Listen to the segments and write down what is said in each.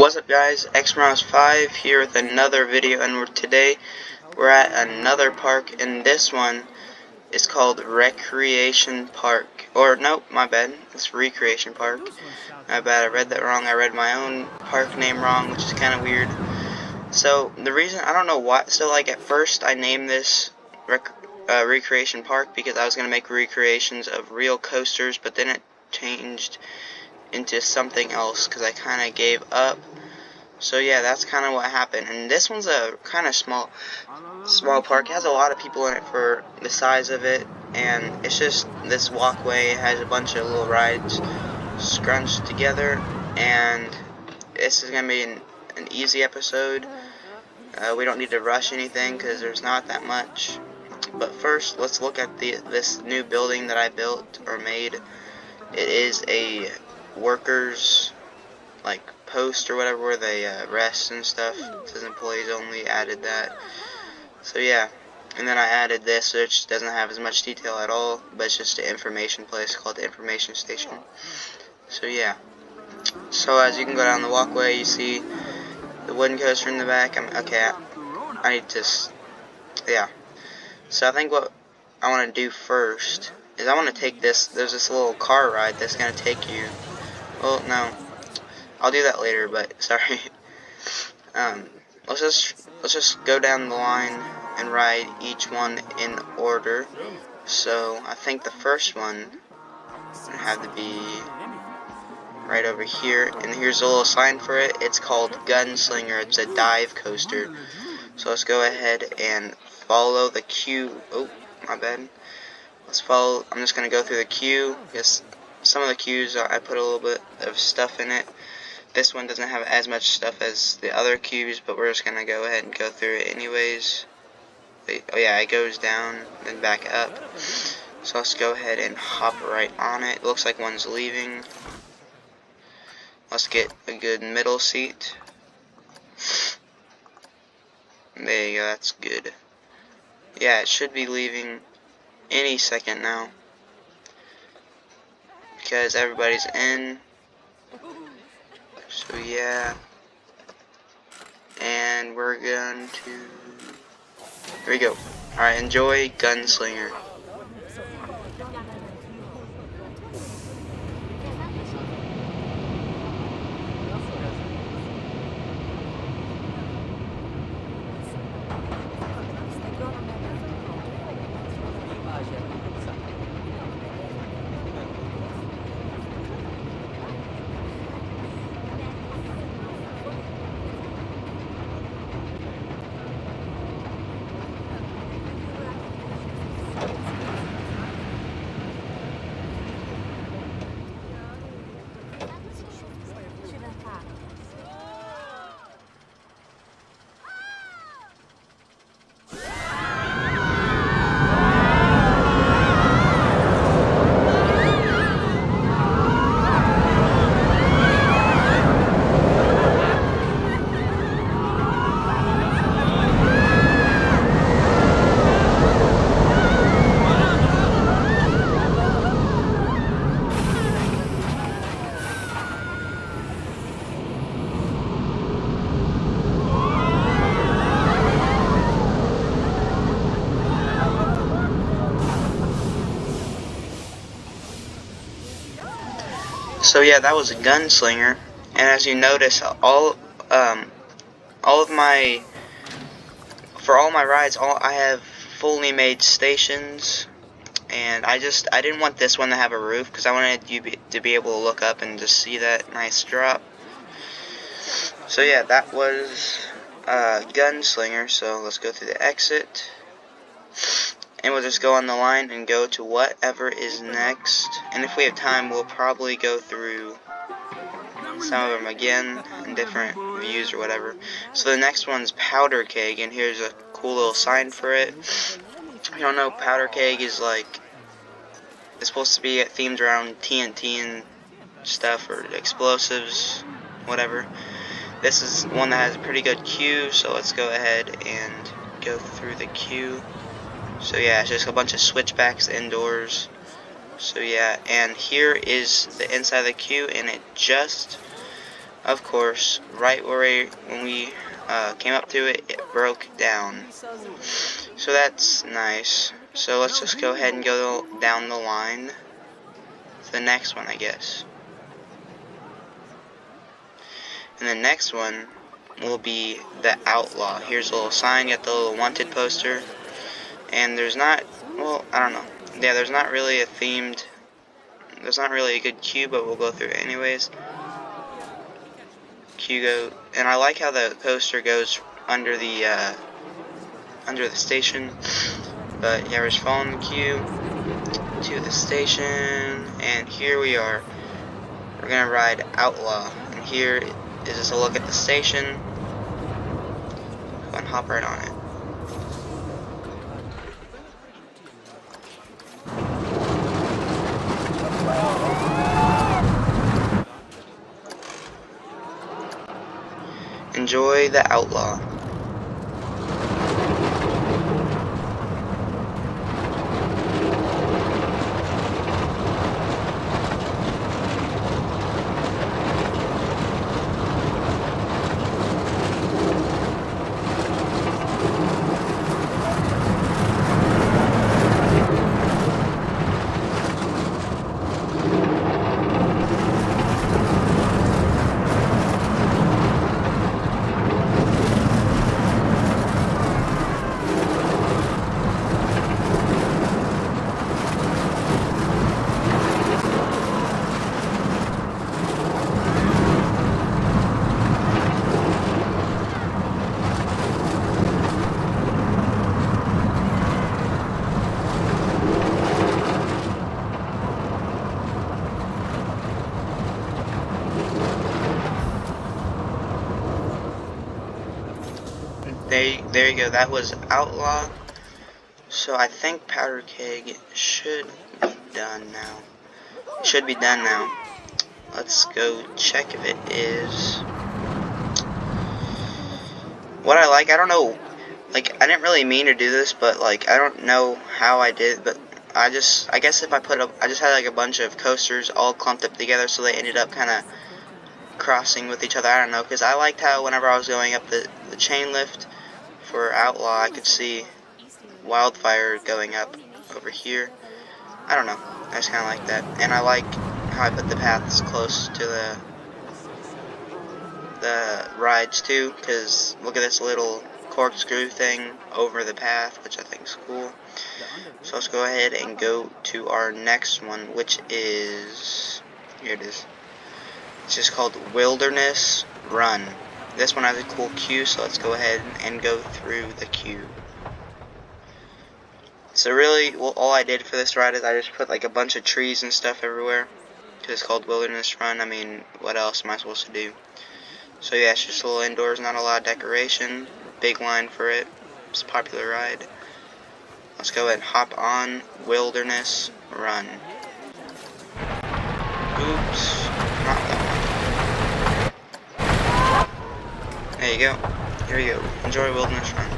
What's up guys, Xmouse5 here with another video, and today we're at another park, and this one is called Recreation Park. Or nope, my bad, it's Recreation Park. My bad, I read that wrong. I read my own park name wrong, which is kind of weird. So the reason, I don't know why, so like at first I named this Recreation Park because I was going to make recreations of real coasters, but then it changed into something else because I kind of gave up. So yeah, that's kind of what happened. And this one's a kind of small park. It has a lot of people in it for the size of it, and it's just this walkway. It has a bunch of little rides scrunched together, and this is gonna be an easy episode. We don't need to rush anything because there's not that much. But first, let's look at this new building that I built or made. It is a workers post or whatever where they rest and stuff. It says employees only. Added that. So yeah, and then I added this, which doesn't have as much detail at all, but it's just an information place called the information station. So yeah, so as you can go down the walkway, you see the wooden coaster in the back. I need to, yeah. So I think what I want to do first is I want to take this. There's this little car ride that's gonna take you. Well, no, I'll do that later. But sorry. Let's just go down the line and ride each one in order. So I think the first one would have to be right over here, and here's a little sign for it. It's called Gunslinger. It's a dive coaster. So let's go ahead and follow the queue. Oh, my bad. Let's follow. I'm just gonna go through the queue. Yes, some of the queues I put a little bit of stuff in it. This one doesn't have as much stuff as the other queues, but we're just gonna go ahead and go through it anyways. Oh yeah, it goes down then back up. So let's go ahead and hop right on it. Looks like one's leaving. Let's get a good middle seat. There you go, that's good. Yeah, it should be leaving any second now, because everybody's in. So yeah, and we're going to, here we go. Alright, enjoy Gunslinger. So yeah, that was a Gunslinger, and as you notice, all of my, for all my rides, I have fully made stations, and I didn't want this one to have a roof because I wanted you to be able to look up and just see that nice drop. So yeah, that was Gunslinger. So let's go through the exit. And we'll just go on the line and go to whatever is next. And if we have time, we'll probably go through some of them again in different views or whatever. So the next one's Powder Keg, and here's a cool little sign for it. If you don't know, Powder Keg is it's supposed to be themed around TNT and stuff, or explosives, whatever. This is one that has a pretty good queue, so let's go ahead and go through the queue. So yeah, it's just a bunch of switchbacks indoors. So yeah, and here is the inside of the queue, and it just of course, right where when we came up to it, it broke down. So that's nice. So let's just go ahead and go down the line to the next one, I guess. And the next one will be the Outlaw. Here's a little sign, you got the little wanted poster. And there's not, well, I don't know. Yeah, there's not really a good queue, but we'll go through it anyways. And I like how the poster goes under the station. But yeah, we're just following the queue to the station, and here we are. We're gonna ride Outlaw, and here is just a look at the station. Go and hop right on it. Enjoy the Outlaw. There you go, that was Outlaw. So I think Powder Keg should be done now. It should be done now. Let's go check if it is. What I don't know, like, I didn't really mean to do this, but, like, I don't know how I did, but I guess if I just had, like, a bunch of coasters all clumped up together, so they ended up kind of crossing with each other. I don't know, because I liked how whenever I was going up the chain lift for Outlaw, I could see Wildfire going up over here. I don't know, I just kind of like that. And I like how I put the paths close to the rides too, because look at this little corkscrew thing over the path, which I think is cool. So let's go ahead and go to our next one, which is, here it is. It's just called Wilderness Run. This one has a cool queue, so let's go ahead and go through the queue. So really, well, all I did for this ride is I just put like a bunch of trees and stuff everywhere, because it's called Wilderness Run. I mean, what else am I supposed to do? So yeah, it's just a little indoors, not a lot of decoration. Big line for it. It's a popular ride. Let's go ahead and hop on Wilderness Run. Oops, not that one. There you go. Here we go. Enjoy Wilderness Run.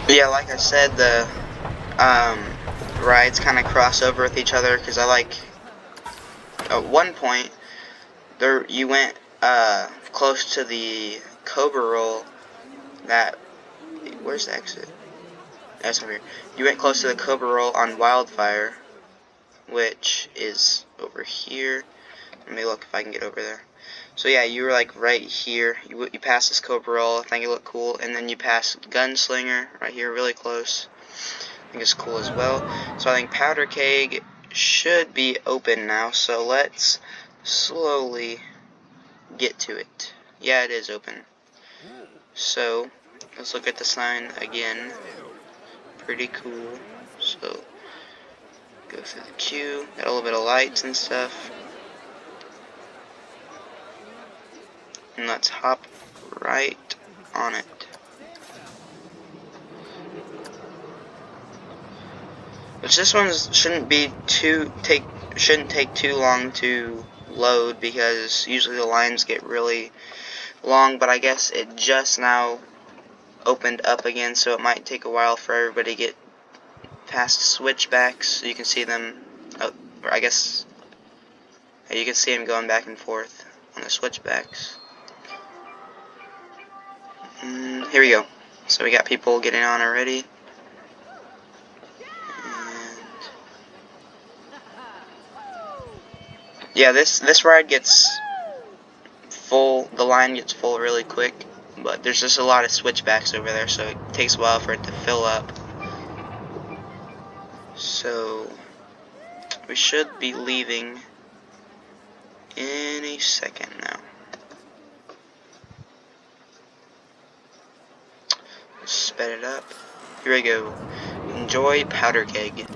Yeah, like I said, the rides kind of cross over with each other, because I like, at one point, you went close to the Cobra Roll that Where's the exit? That's over here. You went close to the Cobra Roll on Wildfire, which is over here. Let me look if I can get over there. So yeah, you were like right here. You passed this Cobra Roll. I think it looked cool. And then you passed Gunslinger right here, really close. I think it's cool as well. So I think Powder Keg should be open now. So let's slowly get to it. Yeah, it is open. So let's look at the sign again. Pretty cool. So go through the queue. Got a little bit of lights and stuff. And let's hop right on it. Which this one shouldn't take too long to load, because usually the lines get really long, but I guess it just now opened up again, so it might take a while for everybody to get past switchbacks. So you can see them, or I guess you can see them going back and forth on the switchbacks. Here we go. So we got people getting on already. And yeah, this ride gets full. The line gets full really quick, but there's just a lot of switchbacks over there, so it takes a while for it to fill up. So we should be leaving any second now. Sped it up. Here we go. Enjoy Powder Keg.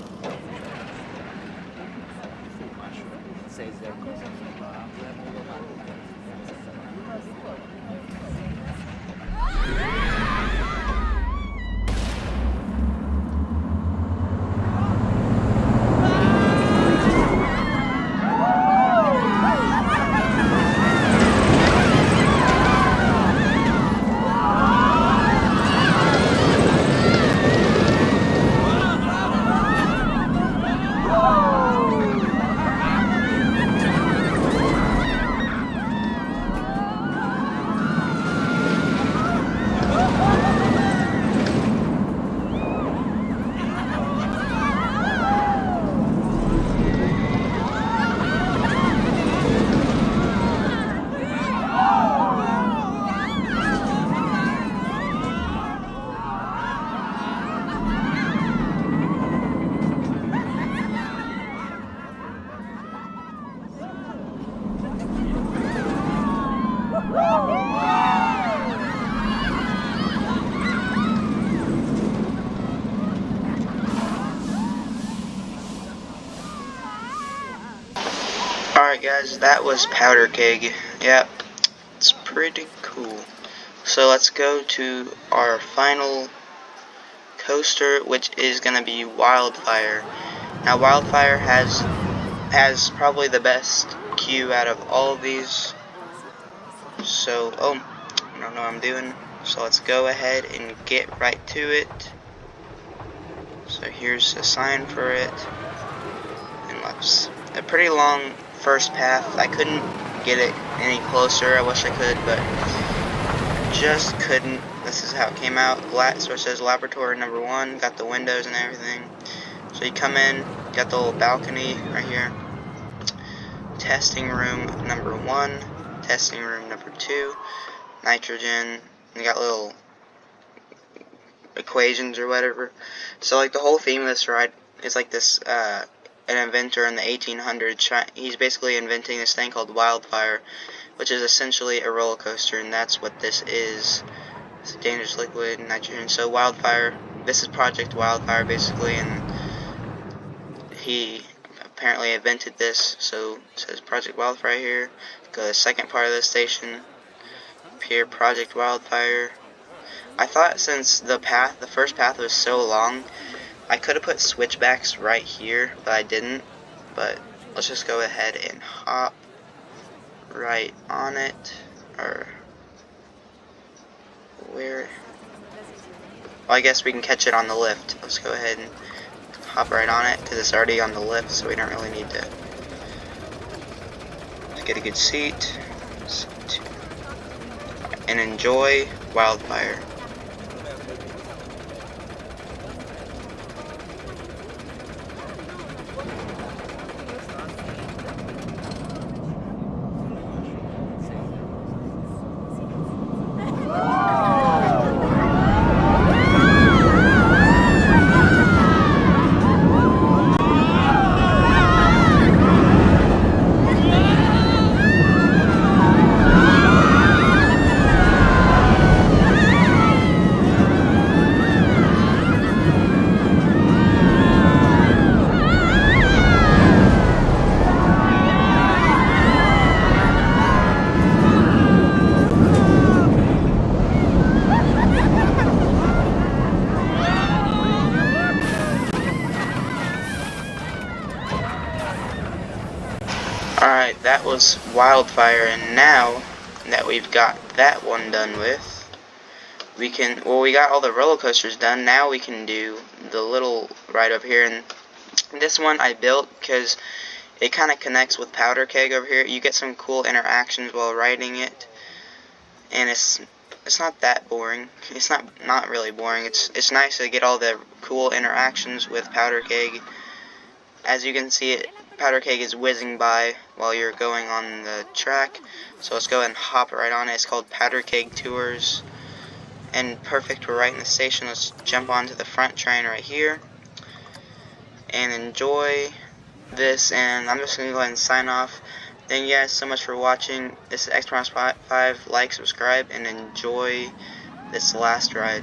Alright guys, that was Powder Keg. Yep, it's pretty cool. So let's go to our final coaster, which is going to be Wildfire. Now Wildfire has probably the best queue out of all of these. So, I don't know what I'm doing. So let's go ahead and get right to it. So here's a sign for it. And let's, a pretty long first path. I couldn't get it any closer. I wish I could, but just couldn't. This is how it came out. So it says Laboratory number 1. Got the windows and everything. So you come in, got the little balcony right here. Testing room number 1. Testing room number 2. Nitrogen. You got little equations or whatever. So like the whole theme of this ride is like this an inventor in the 1800s. He's basically inventing this thing called Wildfire, which is essentially a roller coaster, and that's what this is. It's a dangerous liquid, nitrogen. So Wildfire, this is Project Wildfire basically, and he apparently invented this. So it says Project Wildfire here. Go to the second part of the station. Up here, Project Wildfire. I thought since the first path was so long, I could have put switchbacks right here, but I didn't. But let's just go ahead and hop right on it. Or where? Well, I guess we can catch it on the lift. Let's go ahead and hop right on it, because it's already on the lift, so we don't really need to get a good seat. And enjoy Wildfire. was Wildfire, and now that we've got that one done with, we got all the roller coasters done. Now we can do the little ride up here, and this one I built because it kind of connects with Powder Keg over here. You get some cool interactions while riding it, and it's not that boring. It's not really boring. It's nice to get all the cool interactions with Powder Keg. As you can see, Powder Keg is whizzing by while you're going on the track. So let's go ahead and hop right on it. It's called Powder Keg Tours. And perfect, we're right in the station. Let's jump onto the front train right here and enjoy this. And I'm just going to go ahead and sign off. Thank you guys so much for watching. This is XPronouns5. Like, subscribe, and enjoy this last ride.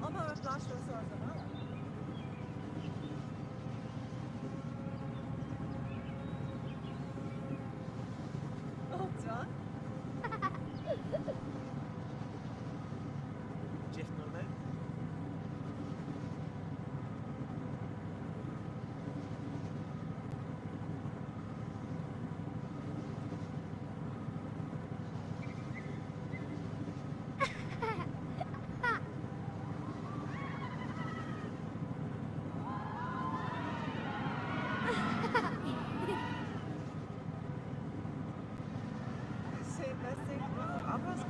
Ama rozpraszał się o zamała. O, co? Dziewczyny? Şey, destek. Abras,